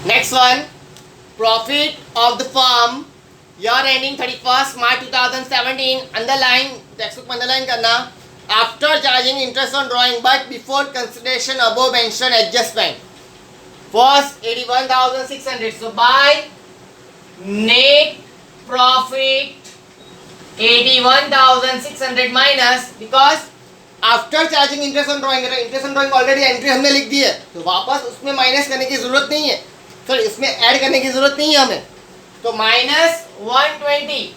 Next one, profit of the firm year ending 31st March 2017. Underline, textbook में underline करना. After charging interest on drawing, but before consideration above mentioned adjustment was 81,600. So by net profit 81,600 minus, because after charging interest on drawing, interest on drawing already entry हमने लिख दी है, तो वापस उसमें minus करने की जरूरत नहीं है, सॉरी इसमें ऐड करने की जरूरत नहीं है हमें. तो माइनस 120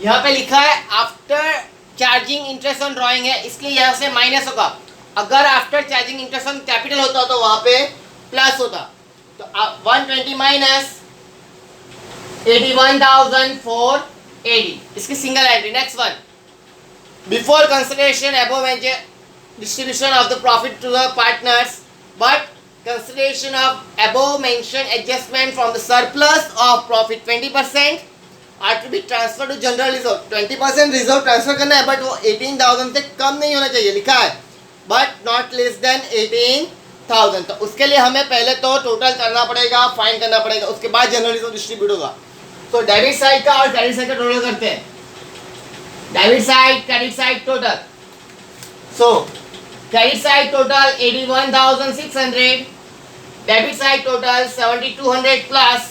यहाँ पे लिखा है after charging interest on drawing है, इसलिए यहाँ से माइनस होगा. अगर after charging interest on capital होता तो वहाँ पे प्लस होता. तो 120 माइनस 81,480, इसकी single entry. Next one, before consideration above mentioned distribution of the profit to the partners, but consideration of above mentioned adjustment from the surplus of profit 20% are to be transferred to general reserve. 20% reserve transfer करना है, but वो 18,000 से कम नहीं होना चाहिए, लिखा है, but not less than 18,000. तो उसके लिए हमें पहले तो टोटल करना पड़ेगा, फाइंड करना पड़ेगा, उसके बाद जनरल रिजर्व डिस्ट्रीब्यूट होगा. तो डेबिट साइड का और क्रेडिट साइड का टोटल करते हैं. Debit side, credit side total. So, credit side total 81,600. Debit side total 7,200 plus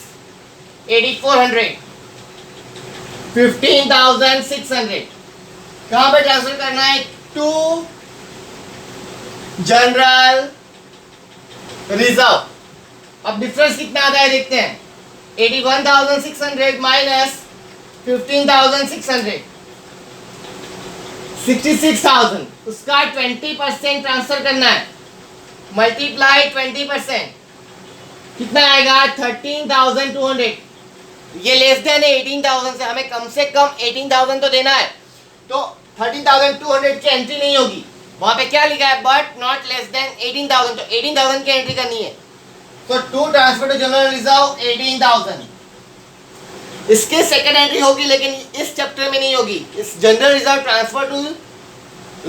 8,400. 15,600. कहाँ पे ट्रांसफर करना है? To general reserve. अब डिफरेंस कितना आता है देखते हैं. 81,600 माइनस 15,600, 66,000. उसका 20% ट्रांसफर करना है, मल्टीप्लाई 20%, कितना आएगा? 13,200. ये लेस देन है 18,000 से, हमें कम से कम 18,000 तो देना है. तो 13,200 की एंट्री नहीं होगी, वहां पे क्या लिखा है? But not less than 18,000. तो 18,000 की एंट्री करनी है. तो to transfer to general reserve 18,000. इसके सेकंड एंट्री होगी, लेकिन इस चैप्टर में नहीं होगी. इस general reserve transfer to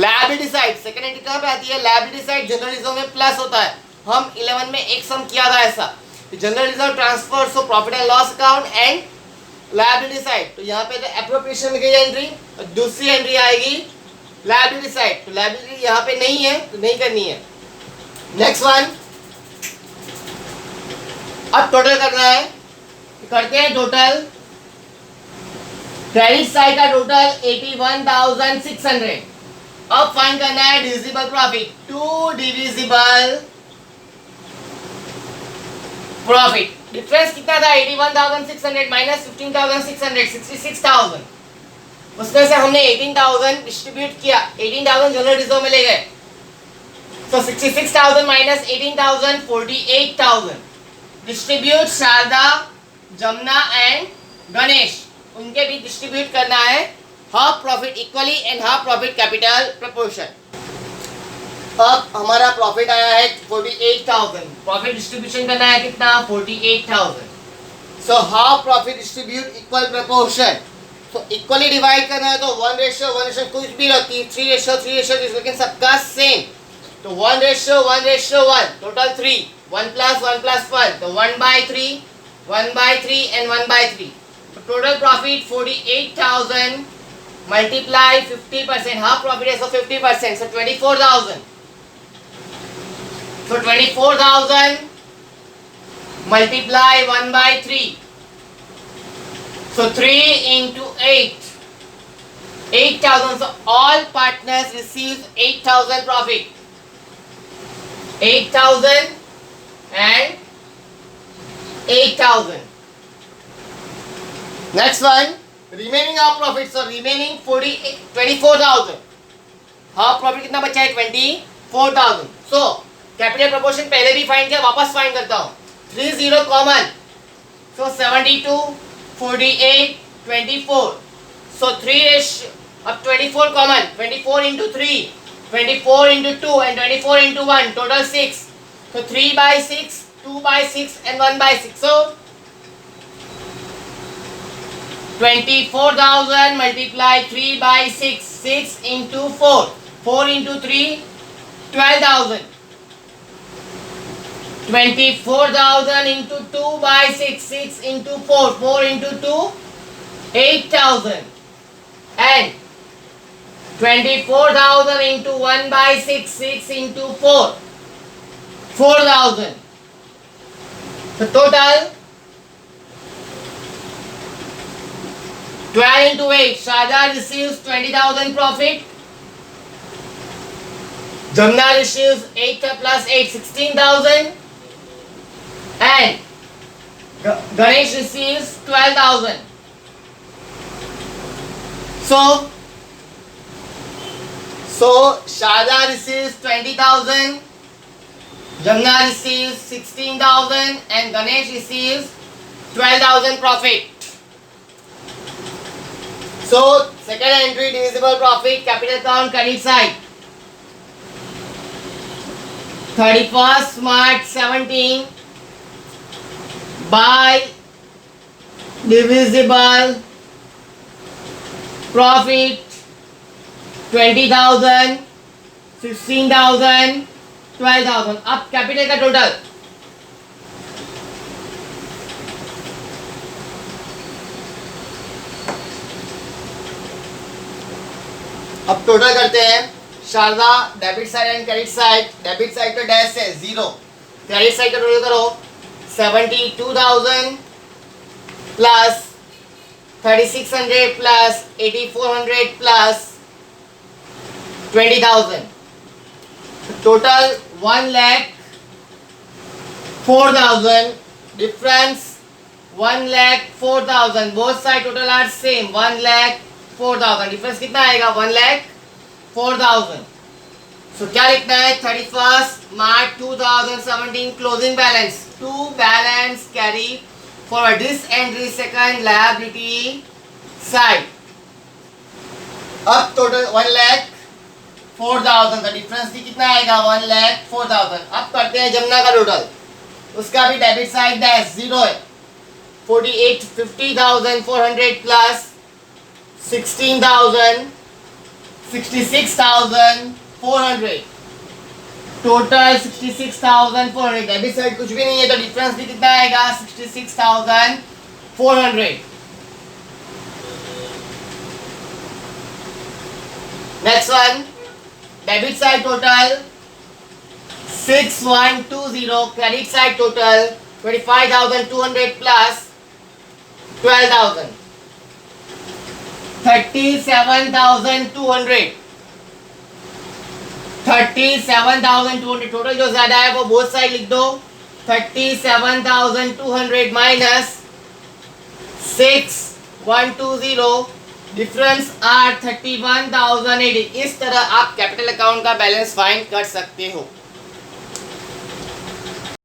liability side, second entry कहाँ पे आती है? Liability side. जनरल रिजर्व में प्लस होता है. हम 11 में एक सम किया था ऐसा, general reserve transfer so profit and loss account and liability side. तो यहाँ पे तो एप्रोप्रिएशन की एंट्री, दूसरी एंट्री आएगी लायबिलिटी साइड. तो लायबिलिटी यहाँ पे नहीं है, तो नहीं करनी है. नेक्स्ट वन, अब टोटल करना है. करते हैं टोटल. क्रेडिट साइड का टोटल 81,600. अब फाइंड करना है divisible profit. To divisible profit. Difference कितना था? 81,600 माइनस 15,600, 66,000. उसमें से हमने 18,000 डिस्ट्रीब्यूट किया, 18,000 जनरल रिजर्व में ले गए. तो 66,000 minus 18,000, 48,000. Distribute Sharda, Jamuna and Ganesh, उनके भी डिस्ट्रीब्यूट करना है half profit equally and half profit capital proportion. अब हमारा प्रॉफिट आया है 48,000. प्रॉफिट डिस्ट्रीब्यूशन करना है कितना? 48,000. So half profit distribute equal proportion. तो इक्वली डिवाइड करना है, तो 1:1 कुछ भी रखी, 3:3, लेकिन सबका सेम. तो 1:1, टोटल 3, 1 + 1 + 1, तो 1/3, 1/3 and 1/3. Total profit 48,000 multiply 50%, half profit है, सो 50%, सो 24,000. So 24,000 multiply 1/3. So 3 into 8. 8,000. So all partners receive 8,000 profit. 8,000 and 8,000. Next one, remaining half profit. So remaining 24,000. Half profit कितना बचा है? 24,000. So कैपिटल प्रोपोर्शन पहले भी फाइंड किया, वापस फाइंड करता हूँ. 30 कॉमन, सो 72, 48, 24. सो 3 अब 24 common, 24 into 3, 24 into 2 and 24 into 1, total 6. So 3/6, 2/6 and 1/6. So 24,000 multiply 3/6, 6 into 4, 4 into 3, 12,000. 24,000 into 2 by 6, 6 into 4, 4 into 2, 8,000. And 24,000 into 1 by 6, 6 into 4, 4,000. So total 12 into 8. Shada receives 20,000 profit. Jamna receives 8 plus 8, 16,000. And Ganesh receives 12,000. So Shada receives 20,000, Jamna receives 16,000 and Ganesh receives 12,000 profit. So second entry, divisible profit, capital account, credit side. 31st March 17 by divisible profit 20,000, 16,000, 12,000. अब capital का total अब total करते हैं। Sharda debit side and credit side. Debit side का dash है 0, credit side का total करो 72,000 plus 3,600 plus 8,400 plus 20,000. Total 1,04,000. Difference 1,04,000. Both side total are same. 1,04,000. Difference कितना आएगा? 1,04,000. So क्या लिखना है? 31st March 2017 closing balance. To balance carry forward this entry second liability side. अब total 1,04,000 का डिफरेंस भी कितना आएगा? 1,04,000. अब करते हैं जमुना का टोटल। उसका भी डेबिट साइड डैश 0 है। 50,400 प्लस 16,000, 66,400. टोटल 66,400. डेबिट साइड कुछ भी नहीं है तो डिफरेंस भी कितना आएगा? 66,400. Next one, debit side total 6120, credit side total 25,200 plus 12,000, 37,200. 37,200 total जो ज्यादा है वो बोथ साइड लिख दो। 37,200 माइनस 6120, डिफरेंस आर 31,080. इस तरह आप कैपिटल अकाउंट का बैलेंस फाइंड कर सकते हो।